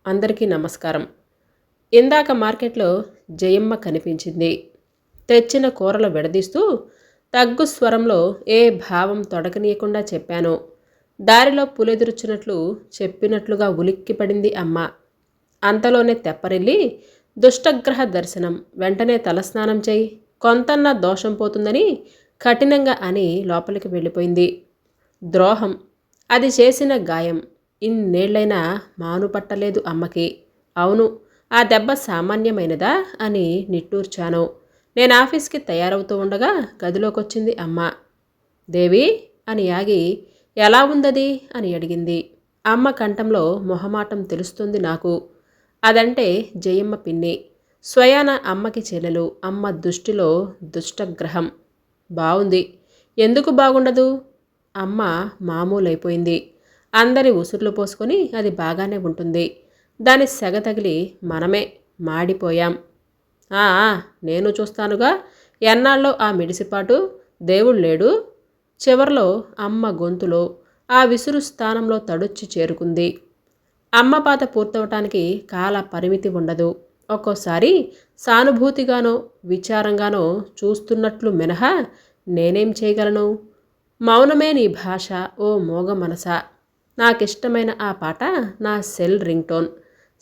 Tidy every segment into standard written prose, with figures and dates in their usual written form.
అందరికీ నమస్కారం. ఇందాక మార్కెట్లో జయమ్మ కనిపించింది. తెచ్చిన కూరలు విడదీస్తూ తగ్గు స్వరంలో ఏ భావం తొడకనీయకుండా చెప్పాను. దారిలో పులెదురుచున్నట్లు చెప్పినట్లుగా ఉలిక్కిపడింది అమ్మ. అంతలోనే తెప్పరిల్లి, దుష్టగ్రహ దర్శనం, వెంటనే తలస్నానం చేయి, కొంతన్నా దోషం పోతుందని కఠినంగా అని లోపలికి వెళ్ళిపోయింది. ద్రోహం, అది చేసిన గాయం ఇన్నేళ్లైనా మానుపట్టలేదు అమ్మకి. అవును, ఆ దెబ్బ సామాన్యమైనదా అని నిట్టూర్చాను. నేను ఆఫీస్కి తయారవుతూ ఉండగా గదిలోకొచ్చింది అమ్మ. దేవి అని ఆగి, ఎలా ఉందది అని అడిగింది. అమ్మ కంఠంలో మొహమాటం తెలుస్తుంది నాకు. అదంటే జయమ్మ పిన్ని, స్వయాన అమ్మకి చెల్లెలు, అమ్మ దృష్టిలో దుష్టగ్రహం. బావుంది. ఎందుకు బాగుండదు? అమ్మ మామూలైపోయింది. అందరి ఉసుర్లు పోసుకొని అది బాగానే ఉంటుంది. దాని సెగ తగిలి మనమే మాడిపోయాం. ఆ నేను చూస్తానుగా, ఎన్నాళ్ళో ఆ మిడిసిపాటు, దేవుళ్ళేడు. చివర్లో అమ్మ గొంతులో ఆ విసురు స్థానంలో తడొచ్చి చేరుకుంది. అమ్మ పాత పూర్తవటానికి కాల పరిమితి ఉండదు. ఒక్కోసారి సానుభూతిగానో విచారంగానో చూస్తున్నట్లు మినహా నేనేం చేయగలను? మౌనమే నీ భాష ఓ మోగ మనసా. నాకిష్టమైన ఆ పాట నా సెల్ రింగ్ టోన్.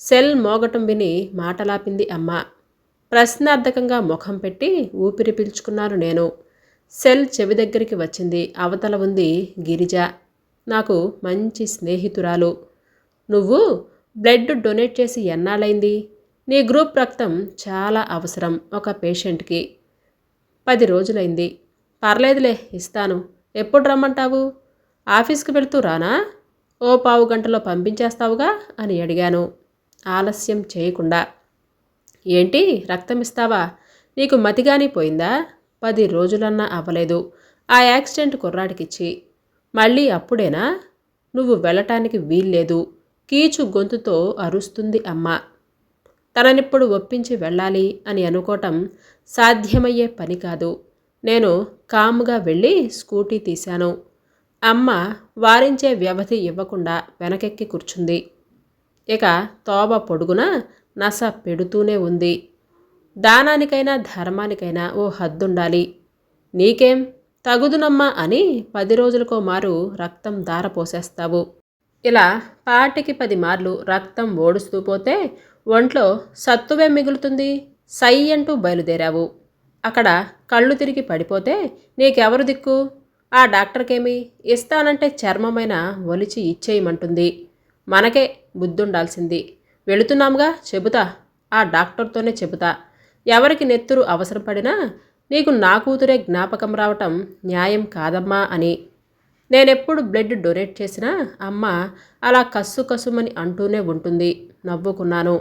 సెల్ మోగటం విని మాటలాపింది అమ్మ. ప్రశ్నార్థకంగా ముఖం పెట్టి ఊపిరి పీల్చుకున్నాను నేను. సెల్ చెవి దగ్గరికి వచ్చింది. అవతల ఉంది గిరిజ, నాకు మంచి స్నేహితురాలు. నువ్వు బ్లడ్ డొనేట్ చేసి ఎన్నాళ్ళైంది? నీ గ్రూప్ రక్తం చాలా అవసరం ఒక పేషెంట్కి. 10 రోజులైంది. పర్లేదులే, ఇస్తాను. ఎప్పుడు రమ్మంటావు? ఆఫీస్కి వెళ్తూ రానా? ఓ పావు గంటలో పంపించేస్తావుగా అని అడిగాను ఆలస్యం చేయకుండా. ఏంటి, రక్తం ఇస్తావా? నీకు మతిగాని పోయిందా? 10 రోజులన్నా అవ్వలేదు ఆ యాక్సిడెంట్ కుర్రాడికిచ్చి. మళ్ళీ అప్పుడేనా? నువ్వు వెళ్ళటానికి వీల్లేదు, కీచు గొంతుతో అరుస్తుంది అమ్మ. తననిప్పుడు ఒప్పించి వెళ్ళాలి అని అనుకోవటం సాధ్యమయ్యే పని కాదు. నేను కాముగా వెళ్ళి స్కూటీ తీశాను. అమ్మ వారించే వ్యవధి ఇవ్వకుండా వెనకెక్కి కూర్చుంది. ఇక తోవ పొడుగున నస పెడుతూనే ఉంది. దానానికైనా ధర్మానికైనా ఓ హద్దుండాలి. నీకేం తగుదునమ్మా అని 10 రోజులకో మారు రక్తం ధారపోసేస్తావు. ఇలా పాటికి 10 మార్లు రక్తం ఓడుస్తూ పోతే ఒంట్లో సత్తువే మిగులుతుంది. సై అంటూ బయలుదేరావు. అక్కడ కళ్ళు తిరిగి పడిపోతే నీకెవరు దిక్కు? ఆ డాక్టర్కేమి? ఇస్తానంటే చర్మమైన ఒలిచి ఇచ్చేయమంటుంది. మనకే బుద్ధుండాల్సింది. వెళుతున్నాంగా, చెబుతా. ఆ డాక్టర్తోనే చెబుతా. ఎవరికి నెత్తురు అవసరం పడినా నీకు నా కూతురే జ్ఞాపకం రావటం న్యాయం కాదమ్మా అని. నేనెప్పుడు బ్లడ్ డొనేట్ చేసినా అమ్మ అలా కస్సు కసుమని అంటూనే ఉంటుంది. నవ్వుకున్నాను.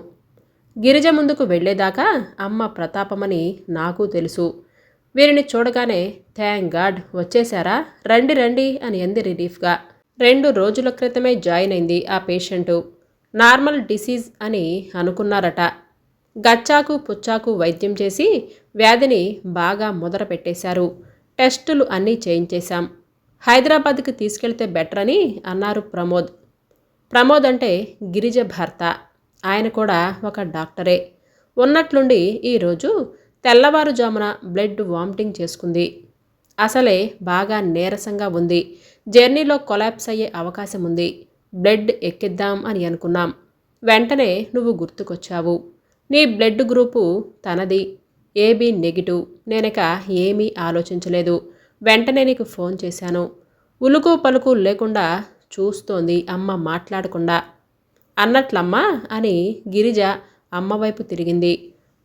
గిరిజ ముందుకు వెళ్లేదాకా అమ్మ ప్రతాపమని నాకు తెలుసు. వీరిని చూడగానే థ్యాంక్ గాడ్ వచ్చేశారా, రండి రండి అని అంది రిలీఫ్గా. 2 రోజుల క్రితమే జాయిన్ అయింది ఆ పేషెంటు. నార్మల్ డిసీజ్ అని అనుకున్నారట. గచ్చాకు పుచ్చాకు వైద్యం చేసి వ్యాధిని బాగా ముదర పెట్టేశారు. టెస్టులు అన్నీ చేయించేశాం. హైదరాబాద్కి తీసుకెళ్తే బెటర్ అని అన్నారు ప్రమోద్. ప్రమోద్ అంటే గిరిజ భర్త. ఆయన కూడా ఒక డాక్టరే. ఉన్నట్లుండి ఈరోజు తెల్లవారుజామున బ్లడ్ వామిటింగ్ చేసుకుంది. అసలే బాగా నీరసంగా ఉంది. జర్నీలో కొలాప్స్ అయ్యే అవకాశం ఉంది. బ్లడ్ ఎక్కిద్దాం అని అనుకున్నాం. వెంటనే నువ్వు గుర్తుకొచ్చావు. నీ బ్లడ్ గ్రూపు తనది, ఏబీ నెగిటివ్. నేనిక ఏమీ ఆలోచించలేదు. వెంటనే నీకు ఫోన్ చేశాను. ఉలుకు పలుకు లేకుండా చూస్తోంది అమ్మ మాట్లాడకుండా. అన్నట్లమ్మా అని గిరిజ అమ్మవైపు తిరిగింది.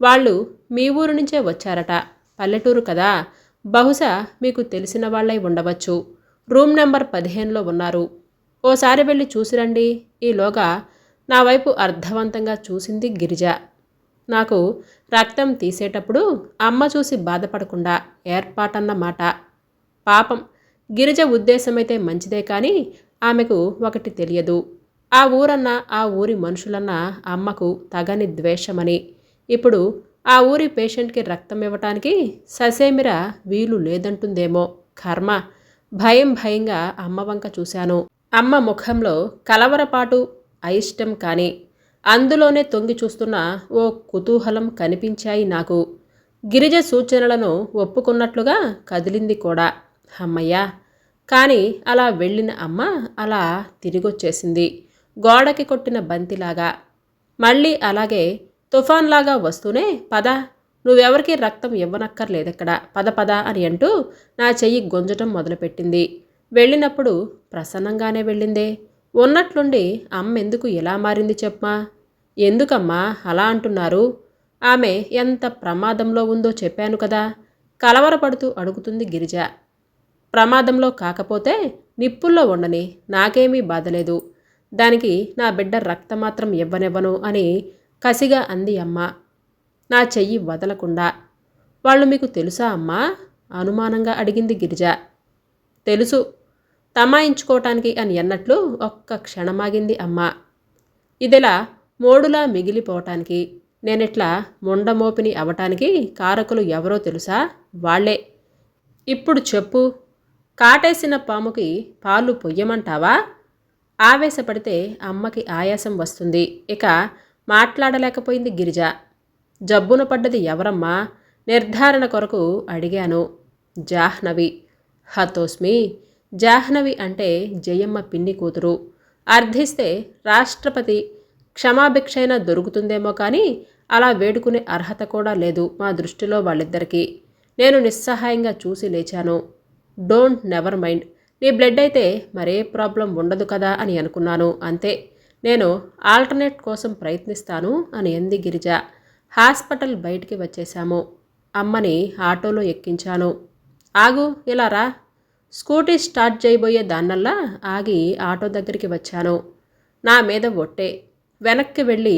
వాళ్ళు మీ ఊరు నుంచే వచ్చారట. పల్లెటూరు కదా, బహుశా మీకు తెలిసిన వాళ్ళై ఉండవచ్చు. రూమ్ నెంబర్ 15లో ఉన్నారు. ఓసారి వెళ్ళి చూసిరండి. ఈలోగా నా వైపు అర్థవంతంగా చూసింది గిరిజ. నాకు రక్తం తీసేటప్పుడు అమ్మ చూసి బాధపడకుండా ఏర్పాటన్నమాట. పాపం, గిరిజ ఉద్దేశమైతే మంచిదే కానీ ఆమెకు ఒకటి తెలియదు. ఆ ఊరన్నా ఆ ఊరి మనుషులన్నా అమ్మకు తగని ద్వేషమని. ఇప్పుడు ఆ ఊరి పేషెంట్కి రక్తం ఇవ్వటానికి ససేమిరా వీలు లేదంటుందేమో. కర్మ. భయంగా అమ్మ వంక చూశాను. అమ్మ ముఖంలో కలవరపాటు, అయిష్టం కానీ అందులోనే తొంగి చూస్తున్న ఓ కుతూహలం కనిపించాయి నాకు. గిరిజ సూచనలను ఒప్పుకున్నట్లుగా కదిలింది కూడా. అమ్మయ్యా! కానీ అలా వెళ్ళిన అమ్మ అలా తిరిగొచ్చేసింది, గోడకి కొట్టిన బంతిలాగా. మళ్ళీ అలాగే తుఫాన్లాగా వస్తూనే పద, నువ్వెవరికి రక్తం ఇవ్వనక్కర్లేదెక్కడ, పద పద అని అంటూ నా చెయ్యి గొంజటం మొదలుపెట్టింది. వెళ్ళినప్పుడు ప్రసన్నంగానే వెళ్ళిందే. ఉన్నట్లుండి అమ్మెందుకు ఎలా మారింది చెప్పమా? ఎందుకమ్మా అలా అంటున్నారు? ఆమె ఎంత ప్రమాదంలో ఉందో చెప్పాను కదా, కలవరపడుతూ అడుగుతుంది గిరిజ. ప్రమాదంలో కాకపోతే నిప్పుల్లో ఉండని, నాకేమీ బాధలేదు. దానికి నా బిడ్డ రక్తమాత్రం ఇవ్వనివ్వను అని కసిగా అంది అమ్మ, నా చెయ్యి వదలకుండా. వాళ్ళు మీకు తెలుసా అమ్మా? అనుమానంగా అడిగింది గిరిజ. తెలుసు, తమాయించుకోవటానికి అని అన్నట్లు ఒక్క క్షణమాగింది అమ్మ. ఇదిలా మోడులా మిగిలిపోవటానికి, నేనిట్లా ముండమోపిని అవటానికి కారకులు ఎవరో తెలుసా? వాళ్లే. ఇప్పుడు చెప్పు, కాటేసిన పాముకి పాలు పొయ్యమంటావా? ఆవేశపడితే అమ్మకి ఆయాసం వస్తుంది. ఇక మాట్లాడలేకపోయింది గిరిజ. జబ్బున పడ్డది ఎవరమ్మా? నిర్ధారణ కొరకు అడిగాను. జాహ్నవి. హతోస్మి. జాహ్నవి అంటే జయమ్మ పిన్ని కూతురు. అర్థిస్తే రాష్ట్రపతి క్షమాభిక్షైనా దొరుకుతుందేమో కానీ అలా వేడుకునే అర్హత కూడా లేదు మా దృష్టిలో వాళ్ళిద్దరికీ. నేను నిస్సహాయంగా చూసి లేచాను. డోంట్ నెవర్ మైండ్, నీ బ్లడ్ అయితే మరే ప్రాబ్లం ఉండదు కదా అని అనుకున్నాను, అంతే. నేను ఆల్టర్నేట్ కోసం ప్రయత్నిస్తాను అని అంది గిరిజ. హాస్పిటల్ బయటికి వచ్చేశాము. అమ్మని ఆటోలో ఎక్కించాను. ఆగు, ఇలా రా. స్కూటీ స్టార్ట్ చేయబోయే దాన్నల్లా ఆగి ఆటో దగ్గరికి వచ్చాను. నా మీద ఒట్టే, వెనక్కి వెళ్ళి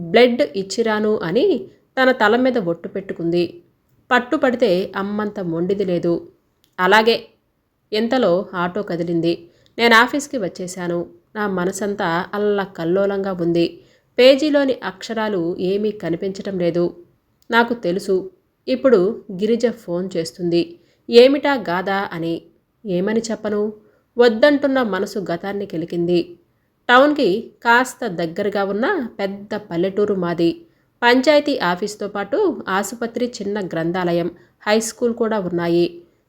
బ్లడ్ ఇచ్చిరాను అని తన తల మీద ఒట్టు పెట్టుకుంది. పట్టుపడితే అమ్మంత మొండిది లేదు. అలాగే. ఇంతలో ఆటో కదిలింది. నేను ఆఫీస్కి వచ్చేశాను. నా మనసంతా అల్లకల్లోలంగా ఉంది. పేజీలోని అక్షరాలు ఏమీ కనిపించటం లేదు. నాకు తెలుసు, ఇప్పుడు గిరిజ ఫోన్ చేస్తుంది. ఏమిటా గాథ అని. ఏమని చెప్పను? వద్దంటున్న మనసు గతాన్ని కెలికింది. టౌన్కి కాస్త దగ్గరగా ఉన్న పెద్ద పల్లెటూరు మాది. పంచాయతీ ఆఫీస్తో పాటు ఆసుపత్రి, చిన్న గ్రంథాలయం, హై స్కూల్ కూడా ఉన్నాయి.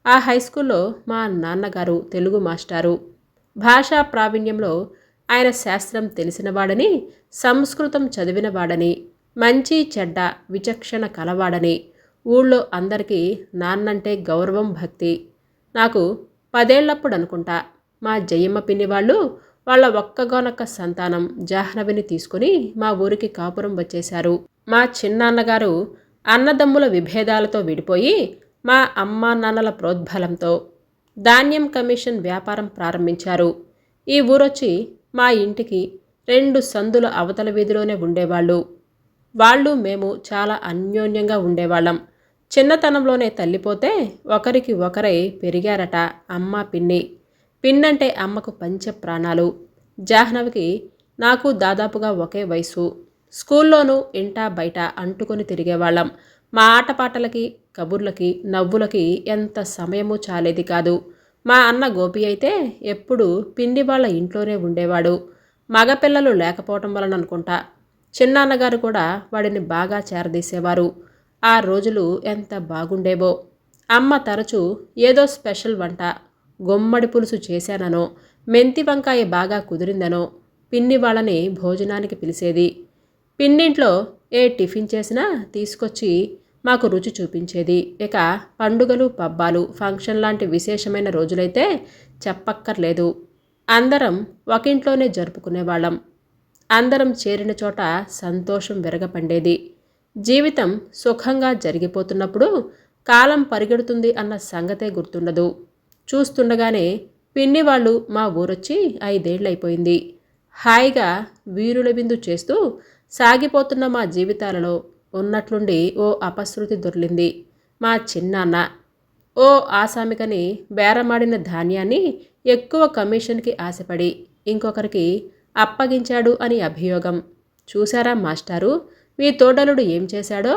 ఆ హై స్కూల్లో మా నాన్నగారు తెలుగు మాస్టారు. భాషా ప్రావీణ్యంలో ఆయన శాస్త్రం తెలిసినవాడని, సంస్కృతం చదివినవాడని, మంచి చెడ్డ విచక్షణ కలవాడని ఊళ్ళో అందరికీ నాన్నంటే గౌరవం, భక్తి. నాకు 10 ఏళ్లప్పుడు అనుకుంటా మా జయమ్మ పిన్ని వాళ్ళు వాళ్ళ ఒక్కగానొక్క సంతానం జాహ్నవిని తీసుకుని మా ఊరికి కాపురం వచ్చేశారు. మా చిన్నాన్నగారు అన్నదమ్ముల విభేదాలతో విడిపోయి మా అమ్మా నాన్నల ప్రోద్బలంతో ధాన్యం కమిషన్ వ్యాపారం ప్రారంభించారు. ఈ ఊరొచ్చి మా ఇంటికి 2 సందుల అవతల వీధిలోనే ఉండేవాళ్ళు. వాళ్ళు మేము చాలా అన్యోన్యంగా ఉండేవాళ్ళం. చిన్నతనంలోనే తల్లిపోతే ఒకరికి ఒకరై పెరిగారట అమ్మ, పిన్ని. పిన్నంటే అమ్మకు పంచ ప్రాణాలు. జాహ్నవికి నాకు దాదాపుగా ఒకే వయసు. స్కూల్లోనూ ఇంటా బయట అంటుకొని తిరిగేవాళ్ళం. మా ఆటపాటలకి, కబుర్లకి, నవ్వులకి ఎంత సమయమూ చాలేది కాదు. మా అన్న గోపి అయితే ఎప్పుడూ పిన్ని వాళ్ళ ఇంట్లోనే ఉండేవాడు. మగపిల్లలు లేకపోవటం వలన అనుకుంటా చిన్నాన్నగారు కూడా వాడిని బాగా చేరదీసేవారు. ఆ రోజులు ఎంత బాగుండేవో. అమ్మ తరచూ ఏదో స్పెషల్ వంట, గుమ్మడి పులుసు చేశాననో, మెంతి వంకాయ బాగా కుదిరిందనో పిన్ని వాళ్ళని భోజనానికి పిలిచేది. పిన్నింట్లో ఏ టిఫిన్ చేసినా తీసుకొచ్చి మాకు రుచి చూపించేది. ఇక పండుగలు, పబ్బాలు, ఫంక్షన్ లాంటి విశేషమైన రోజులైతే చెప్పక్కర్లేదు. అందరం ఒకింట్లోనే జరుపుకునేవాళ్ళం. అందరం చేరిన చోట సంతోషం విరగపండేది. జీవితం సుఖంగా జరిగిపోతున్నప్పుడు కాలం పరిగెడుతుంది అన్న సంగతే గుర్తుండదు. చూస్తుండగానే పిన్ని వాళ్ళు మా ఊరొచ్చి 5 ఏళ్లైపోయింది. హాయిగా వీరుల విందు చేస్తూ సాగిపోతున్న మా జీవితాలలో ఉన్నట్లుండి ఓ అపశృతి దొర్లింది. మా చిన్నాన్న ఓ ఆసామికని బేరమాడిన ధాన్యాన్ని ఎక్కువ కమిషన్కి ఆశపడి ఇంకొకరికి అప్పగించాడు అని అభియోగం. చూశారా మాస్టారు, మీ తోడలుడు ఏం చేశాడో?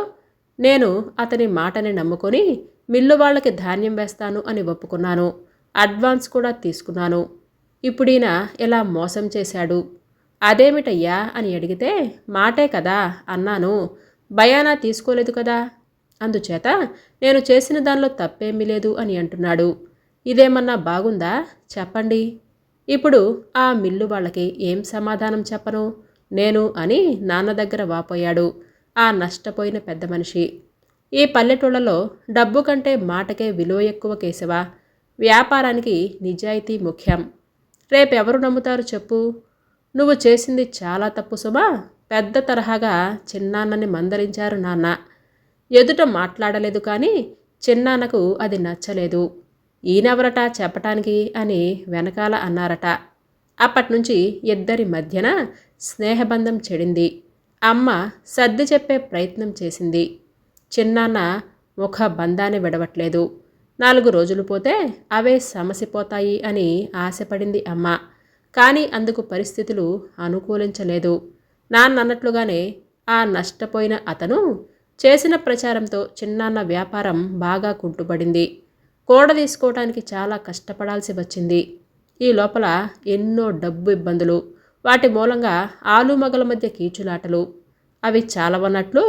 నేను అతని మాటని నమ్ముకొని మిల్లు వాళ్ళకి ధాన్యం వేస్తాను అని ఒప్పుకున్నాను. అడ్వాన్స్ కూడా తీసుకున్నాను. ఇప్పుడీయన ఇలా మోసం చేశాడు. అదేమిటయ్యా అని అడిగితే మాటే కదా అన్నాను. భయానా తీసుకోలేదు కదా. అందుచేత నేను చేసిన దానిలో తప్పేమీ లేదు అని అంటున్నాడు. ఇదేమన్నా బాగుందా చెప్పండి. ఇప్పుడు ఆ మిల్లు వాళ్ళకి ఏం సమాధానం చెప్పను నేను అని నాన్న దగ్గర వాపోయాడు ఆ నష్టపోయిన పెద్ద మనిషి. ఈ పల్లెటూళ్ళలో డబ్బు కంటే మాటకే విలువ ఎక్కువ కేశవా. వ్యాపారానికి నిజాయితీ ముఖ్యం. రేపెవరు నమ్ముతారు చెప్పు. నువ్వు చేసింది చాలా తప్పు సుమా. పెద్ద తరహాగా చిన్నాన్నని మందలించారు నాన్న. ఎదుట మాట్లాడలేదు కానీ చిన్నాన్నకు అది నచ్చలేదు. ఈయనెవరట చెప్పటానికి అని వెనకాల అన్నారట. అప్పట్నుంచి ఇద్దరి మధ్యన స్నేహబంధం చెడింది. అమ్మ సర్ది చెప్పే ప్రయత్నం చేసింది. చిన్నాన్న ముఖ బంధాన్ని విడవట్లేదు. 4 రోజులు పోతే అవే సమసిపోతాయి అని ఆశపడింది అమ్మ. కానీ అందుకు పరిస్థితులు అనుకూలించలేదు. నాన్నన్నట్లుగానే ఆ నష్టపోయిన అతను చేసిన ప్రచారంతో చిన్నాన్న వ్యాపారం బాగా కుంటుపడింది. కూడ తీసుకోవటానికి చాలా కష్టపడాల్సి వచ్చింది. ఈ లోపల ఎన్నో డబ్బు ఇబ్బందులు. వాటి మూలంగా ఆలుమగల మధ్య కీచులాటలు. అవి చాలవన్నట్లు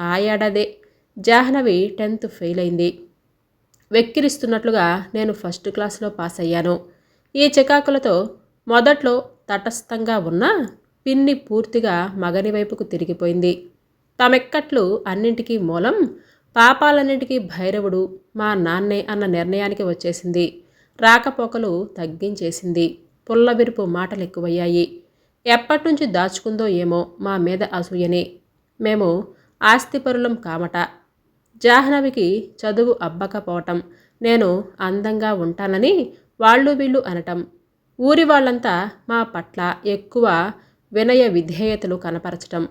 ఆ ఏడాదే జాహ్నవి 10th ఫెయిల్ అయింది. వెక్కిరిస్తున్నట్లుగా నేను ఫస్ట్ క్లాస్లో పాస్ అయ్యాను. ఈ చికాకులతో మొదట్లో తటస్థంగా ఉన్న పిన్ని పూర్తిగా మగని వైపుకు తిరిగిపోయింది. తమెక్కట్లు అన్నింటికీ మూలం, పాపాలన్నింటికీ భైరవుడు మా నాన్నే అన్న నిర్ణయానికి వచ్చేసింది. రాకపోకలు తగ్గించేసింది. పుల్లవిరుపు మాటలు ఎక్కువయ్యాయి. ఎప్పటినుంచి దాచుకుందో ఏమో మా మీద అసూయని. మేము ఆస్తిపరులం కామట. జాహ్నవికి చదువు అబ్బకపోవటం, నేను అందంగా ఉంటానని వాళ్ళు వీళ్ళు అనటం, ఊరి వాళ్ళంతా మా పట్ల ఎక్కువ వినయ విధేయతలు కనపరచటం,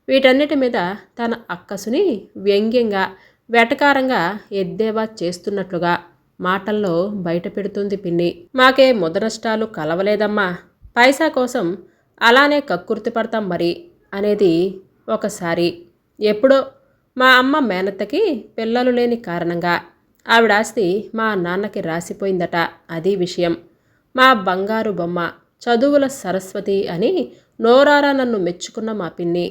వీటన్నిటి మీద తన అక్కసుని వ్యంగ్యంగా వెటకారంగా ఎద్దేవా చేస్తున్నట్లుగా మాటల్లో బయట పెడుతుంది పిన్ని. మాకే ముదనష్టాలు కలవలేదమ్మా. పైసా కోసం అలానే కక్కుర్తి పడతాం మరి అనేది ఒకసారి. ఎప్పుడో మా అమ్మ మేనత్తకి పిల్లలు లేని కారణంగా ఆవిడాస్తి మా నాన్నకి రాసిపోయిందట. అది విషయం. మా బంగారు బొమ్మ, చదువుల సరస్వతి అని నోరారా నన్ను మెచ్చుకున్న మా పిన్ని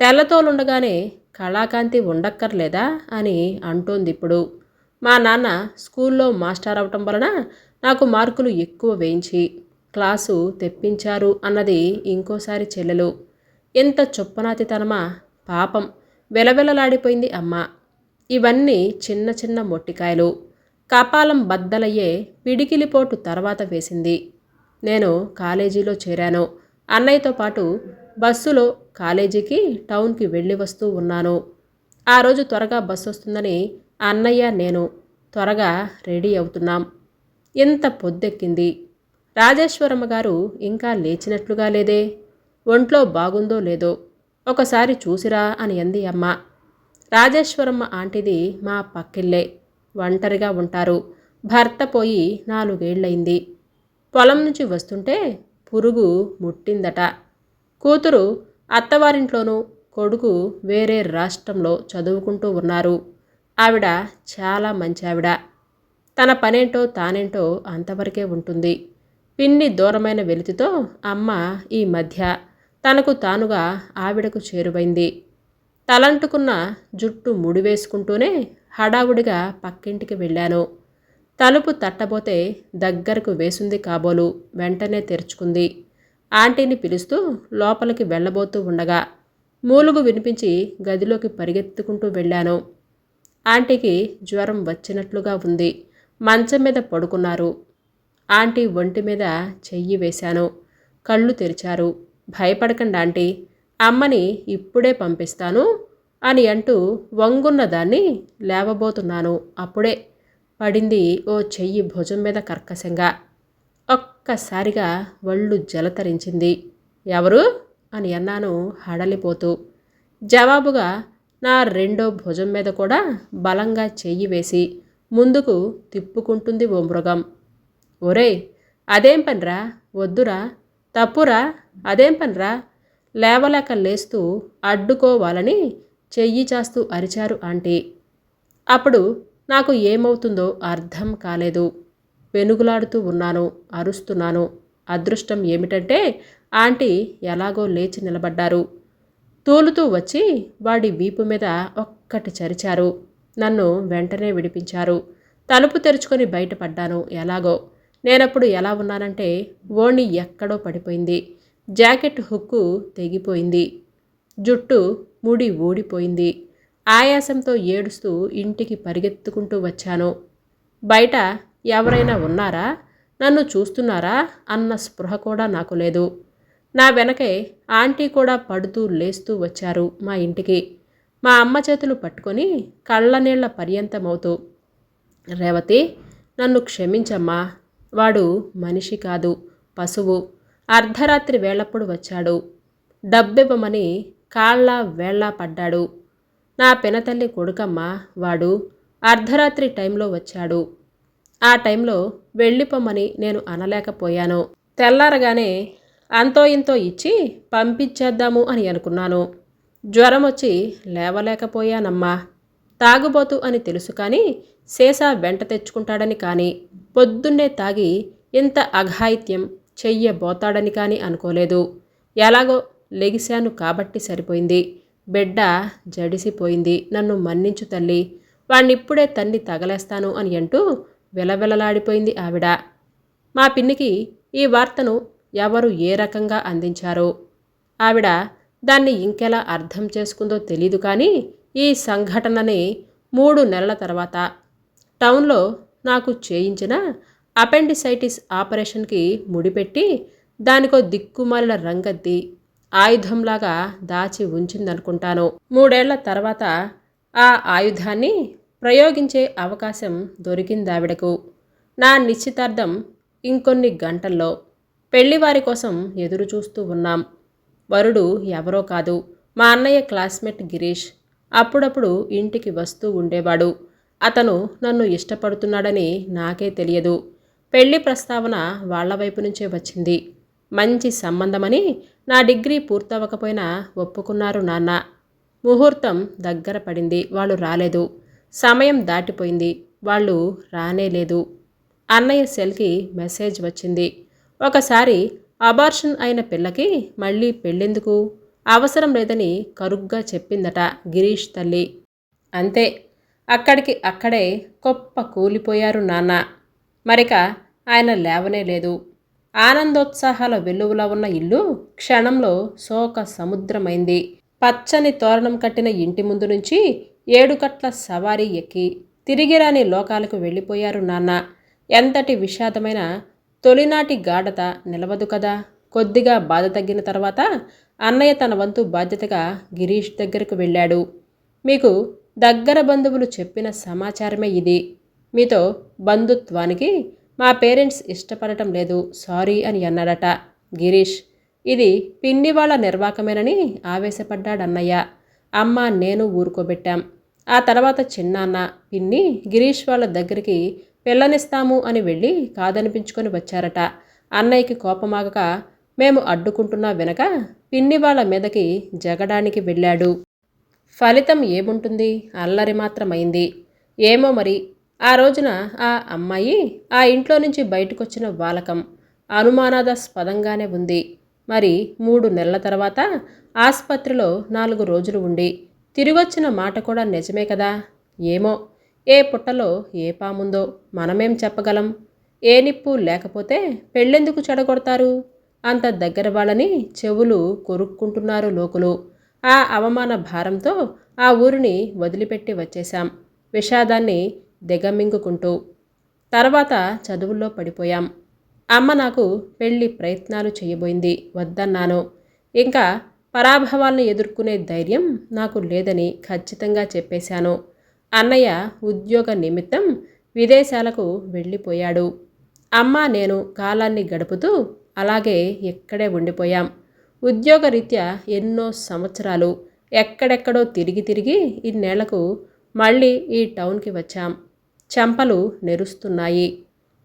తెల్లతోలుండగానే కళాకాంతి ఉండక్కర్లేదా అని అంటోందిప్పుడు. మా నాన్న స్కూల్లో మాస్టర్ అవటం వలన నాకు మార్కులు ఎక్కువ వేయించి క్లాసు తెప్పించారు అన్నది ఇంకోసారి చెల్లెలు. ఎంత చొప్పనాతితనమా పాపం. వెలవెలలాడిపోయింది అమ్మ. ఇవన్నీ చిన్న చిన్న మొట్టికాయలు. కపాలం బద్దలయ్యే పిడికిలిపోటు తర్వాత వేసింది. నేను కాలేజీలో చేరాను. అన్నయ్యతో పాటు బస్సులో కాలేజీకి టౌన్కి వెళ్ళి వస్తూ ఉన్నాను. ఆ రోజు త్వరగా బస్సు వస్తుందని అన్నయ్య నేను త్వరగా రెడీ అవుతున్నాం. ఎంత పొద్దెక్కింది. రాజేశ్వరమ్మ గారు ఇంకా లేచినట్లుగా లేదే. ఒంట్లో బాగుందో లేదో ఒకసారి చూసిరా అని అంది అమ్మ. రాజేశ్వరమ్మ ఆంటీది మా పక్కిల్లే. ఒంటరిగా ఉంటారు. భర్త పోయి 4 ఏళ్లయింది. పొలం నుంచి వస్తుంటే పురుగు ముట్టిందట. కూతురు అత్తవారింట్లోనూ, కొడుకు వేరే రాష్ట్రంలో చదువుకుంటూ ఉన్నారు. ఆవిడ చాలా మంచి ఆవిడ. తన పనేంటో తానేంటో అంతవరకే ఉంటుంది. పిన్ని దూరమైన వెలితితో అమ్మ ఈ మధ్య తనకు తానుగా ఆవిడకు చేరువైంది. తలంటుకున్న జుట్టు ముడివేసుకుంటూనే హడావుడిగా పక్కింటికి వెళ్ళాను. తలుపు తట్టబోతే దగ్గరకు వేసుంది కాబోలు వెంటనే తెరుచుకుంది. ఆంటీని పిలుస్తూ లోపలికి వెళ్ళబోతూ ఉండగా మూలుగు వినిపించి గదిలోకి పరిగెత్తుకుంటూ వెళ్ళాను. ఆంటీకి జ్వరం వచ్చినట్లుగా ఉంది. మంచం మీద పడుకున్నారు. ఆంటీ ఒంటి మీద చెయ్యి వేశాను. కళ్ళు తెరిచారు. భయపడకండి ఆంటీ, అమ్మని ఇప్పుడే పంపిస్తాను అని అంటూ వంగున్న దాన్ని లేవబోతున్నాను. అప్పుడే పడింది ఓ చెయ్యి భుజం మీద కర్కశంగా. ఒక్కసారిగా ఒళ్ళు జలతరించింది. ఎవరు అని అన్నాను హడలిపోతూ. జవాబుగా నా రెండో భుజం మీద కూడా బలంగా చెయ్యి వేసి ముందుకు తిప్పుకుంటుంది ఓ మృగం. ఒరేయ్, అదేం పనిరా, వద్దురా, తప్పురా, అదేం పనిరా, లేవలేక లేస్తూ అడ్డుకోవాలని చెయ్యి చాస్తూ అరిచారు ఆంటీ. అప్పుడు నాకు ఏమవుతుందో అర్థం కాలేదు. పెనుగులాడుతూ ఉన్నాను, అరుస్తున్నాను. అదృష్టం ఏమిటంటే ఆంటీ ఎలాగో లేచి నిలబడ్డారు. తూలుతూ వచ్చి వాడి వీపు మీద ఒక్కటి చరిచారు. నన్ను వెంటనే విడిపించారు. తలుపు తెరుచుకొని బయటపడ్డాను ఎలాగో. నేనప్పుడు ఎలా ఉన్నానంటే ఓణి ఎక్కడో పడిపోయింది. జాకెట్ హుక్కు తెగిపోయింది. జుట్టు ముడి ఊడిపోయింది. ఆయాసంతో ఏడుస్తూ ఇంటికి పరిగెత్తుకుంటూ వచ్చాను. బయట ఎవరైనా ఉన్నారా, నన్ను చూస్తున్నారా అన్న స్పృహ కూడా నాకు లేదు. నా వెనకే ఆంటీ కూడా పడుతూ లేస్తూ వచ్చారు మా ఇంటికి. మా అమ్మ చేతులు పట్టుకొని కళ్ళనీళ్ల పర్యంతమవుతూ, రేవతి, నన్ను క్షమించమ్మా. వాడు మనిషి కాదు, పశువు. అర్ధరాత్రి వేళప్పుడు వచ్చాడు. డబ్బివ్వమని కాళ్ళ వేళ్ళ పడ్డాడు. నా పినతల్లి కొడుకమ్మ వాడు. అర్ధరాత్రి టైంలో వచ్చాడు. ఆ టైంలో వెళ్ళిపోమని నేను అనలేకపోయాను. తెల్లారగానే అంతో ఇంతో ఇచ్చి పంపించేద్దాము అని అనుకున్నాను. జ్వరం వచ్చి లేవలేకపోయానమ్మా. తాగుబోతు అని తెలుసు కానీ సీసా వెంట తెచ్చుకుంటాడని కానీ పొద్దున్నే తాగి ఇంత అఘాయిత్యం చెయ్యబోతాడని కానీ అనుకోలేదు. ఎలాగో లెగిశాను కాబట్టి సరిపోయింది. బిడ్డ జడిసిపోయింది. నన్ను మన్నించు తల్లి, వాణ్ణిప్పుడే తన్ని తగలేస్తాను అని అంటూ విలవిలలాడిపోయింది ఆవిడ. మా పిన్నికి ఈ వార్తను ఎవరు ఏ రకంగా అందించారో, ఆవిడ దాన్ని ఇంకెలా అర్థం చేసుకుందో తెలీదు కానీ ఈ సంఘటనని 3 నెలల తర్వాత టౌన్లో నాకు చేయించిన అపెండిసైటిస్ ఆపరేషన్కి ముడిపెట్టి దానికో దిక్కుమాలిన రంగద్ది ఆయుధంలాగా దాచి ఉంచిందనుకుంటాను. 3 ఏళ్ల తర్వాత ఆ ఆయుధాన్ని ప్రయోగించే అవకాశం దొరికిందావిడకు. నా నిశ్చితార్థం ఇంకొన్ని గంటల్లో. పెళ్లివారి కోసం ఎదురు చూస్తూ ఉన్నాం. వరుడు ఎవరో కాదు, మా అన్నయ్య క్లాస్మేట్ గిరీష్. అప్పుడప్పుడు ఇంటికి వస్తూ ఉండేవాడు. అతను నన్ను ఇష్టపడుతున్నాడని నాకే తెలియదు. పెళ్లి ప్రస్తావన వాళ్ల వైపు నుంచే వచ్చింది. మంచి సంబంధమని నా డిగ్రీ పూర్తవకపోయినా ఒప్పుకున్నారు నాన్న. ముహూర్తం దగ్గర పడింది. వాళ్ళు రాలేదు. సమయం దాటిపోయింది. వాళ్ళు రానేలేదు. అన్నయ్య సెల్కి మెసేజ్ వచ్చింది. ఒకసారి అబార్షన్ అయిన పిల్లకి మళ్ళీ పెళ్ళెందుకు, అవసరం లేదని కరుగ్గా చెప్పిందట గిరీష్ తల్లి. అంతే, అక్కడికి అక్కడే గొప్ప కూలిపోయారు నాన్న. మరిక ఆయన లేవనే లేదు. ఆనందోత్సాహాల వెల్లువలా ఉన్న ఇల్లు క్షణంలో శోక సముద్రమైంది. పచ్చని తోరణం కట్టిన ఇంటి ముందు నుంచి 7 కట్ల సవారీ ఎక్కి తిరిగిరాని లోకాలకు వెళ్ళిపోయారు నాన్న. ఎంతటి విషాదమైన తొలినాటి గాఢత నిలవదు కదా. కొద్దిగా బాధ తగ్గిన తర్వాత అన్నయ్య తన వంతు బాధ్యతగా గిరీష్ దగ్గరకు వెళ్ళాడు. మీకు దగ్గర బంధువులు చెప్పిన సమాచారమే ఇది. మీతో బంధుత్వానికి మా పేరెంట్స్ ఇష్టపడటం లేదు, సారీ అని అన్నాడట గిరీష్. ఇది పిన్ని వాళ్ళ నిర్వాకమేనని ఆవేశపడ్డాడన్నయ్య. అమ్మ నేను ఊరుకోబెట్టాం. ఆ తర్వాత చిన్నాన్న, పిన్ని గిరీష్ వాళ్ళ దగ్గరికి పిల్లనిస్తాము అని వెళ్ళి కాదనిపించుకొని వచ్చారట. అన్నయ్యకి కోపమాగక మేము అడ్డుకుంటున్నా వెనక పిన్ని వాళ్ళ మీదకి జగడానికి వెళ్ళాడు. ఫలితం ఏముంటుంది, అల్లరి మాత్రమైంది. ఏమో మరి ఆ రోజున ఆ అమ్మాయి ఆ ఇంట్లో నుంచి బయటకొచ్చిన వాలకం అనుమానాస్పదంగానే ఉంది. మరి 3 నెలల తర్వాత ఆసుపత్రిలో 4 రోజులు ఉండి తిరిగొచ్చిన మాట కూడా నిజమే కదా. ఏమో, ఏ పుట్టలో ఏ పాముందో మనమేం చెప్పగలం. ఏ నిప్పు లేకపోతే పెళ్ళెందుకు చెడగొడతారు. అంత దగ్గర వాళ్ళని చెవులు కొరుక్కుంటున్నారు లోకులు. ఆ అవమాన భారంతో ఆ ఊరిని వదిలిపెట్టి వచ్చేశాం, విషాదాన్ని దిగమింగుకుంటూ. తర్వాత చదువుల్లో పడిపోయాం. అమ్మ నాకు పెళ్లి ప్రయత్నాలు చేయబోయింది. వద్దన్నాను. ఇంకా పరాభవాలను ఎదుర్కొనే ధైర్యం నాకు లేదని ఖచ్చితంగా చెప్పేశాను. అన్నయ్య ఉద్యోగ నిమిత్తం విదేశాలకు వెళ్ళిపోయాడు. అమ్మ నేను కాలాన్ని గడుపుతూ అలాగే ఇక్కడే ఉండిపోయాం. ఉద్యోగరీత్యా ఎన్నో సంవత్సరాలు ఎక్కడెక్కడో తిరిగి తిరిగి ఇన్నేళ్లకు మళ్ళీ ఈ టౌన్కి వచ్చాం. చెంపలు నెరుస్తున్నాయి.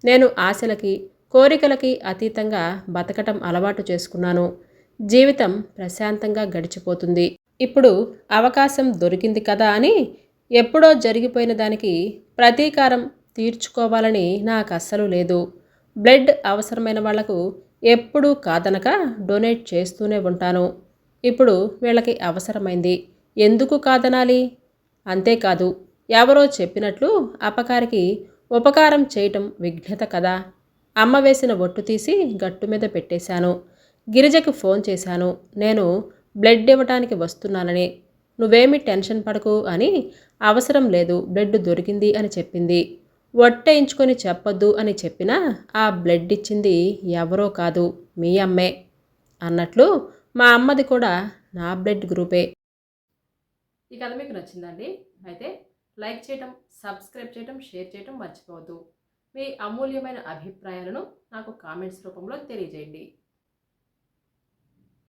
నేను ఆశలకి కోరికలకి అతీతంగా బతకటం అలవాటు చేసుకున్నాను. జీవితం ప్రశాంతంగా గడిచిపోతుంది. ఇప్పుడు అవకాశం దొరికింది కదా అని ఎప్పుడో జరిగిపోయిన దానికి ప్రతీకారం తీర్చుకోవాలని నాకు అస్సలు లేదు. బ్లడ్ అవసరమైన వాళ్లకు ఎప్పుడూ కాదనక డొనేట్ చేస్తూనే ఉంటాను. ఇప్పుడు వీళ్ళకి అవసరమైంది. ఎందుకు కాదనాలి? అంతేకాదు, ఎవరో చెప్పినట్లు అపకారికి ఉపకారం చేయటం విఘ్నత కదా. అమ్మ వేసిన ఒట్టు తీసి గట్టు మీద పెట్టేశాను. గిరిజకి ఫోన్ చేశాను. నేను బ్లడ్ ఇవ్వటానికి వస్తున్నానని. నువ్వేమీ టెన్షన్ పడకు అని. అవసరం లేదు, బ్లడ్ దొరికింది అని చెప్పింది. ఒట్టేయించుకొని చెప్పొద్దు అని చెప్పినా ఆ బ్లడ్ ఇచ్చింది ఎవరో కాదు, మీ అమ్మే. అన్నట్లు మా అమ్మది కూడా నా బ్లడ్ గ్రూపే. ఈ కథ మీకు నచ్చిందండి? అయితే లైక్ చేయటం, సబ్స్క్రైబ్ చేయటం, షేర్ చేయటం మర్చిపోవద్దు. మీ అమూల్యమైన అభిప్రాయాలను నాకు కామెంట్స్ రూపంలో తెలియజేయండి.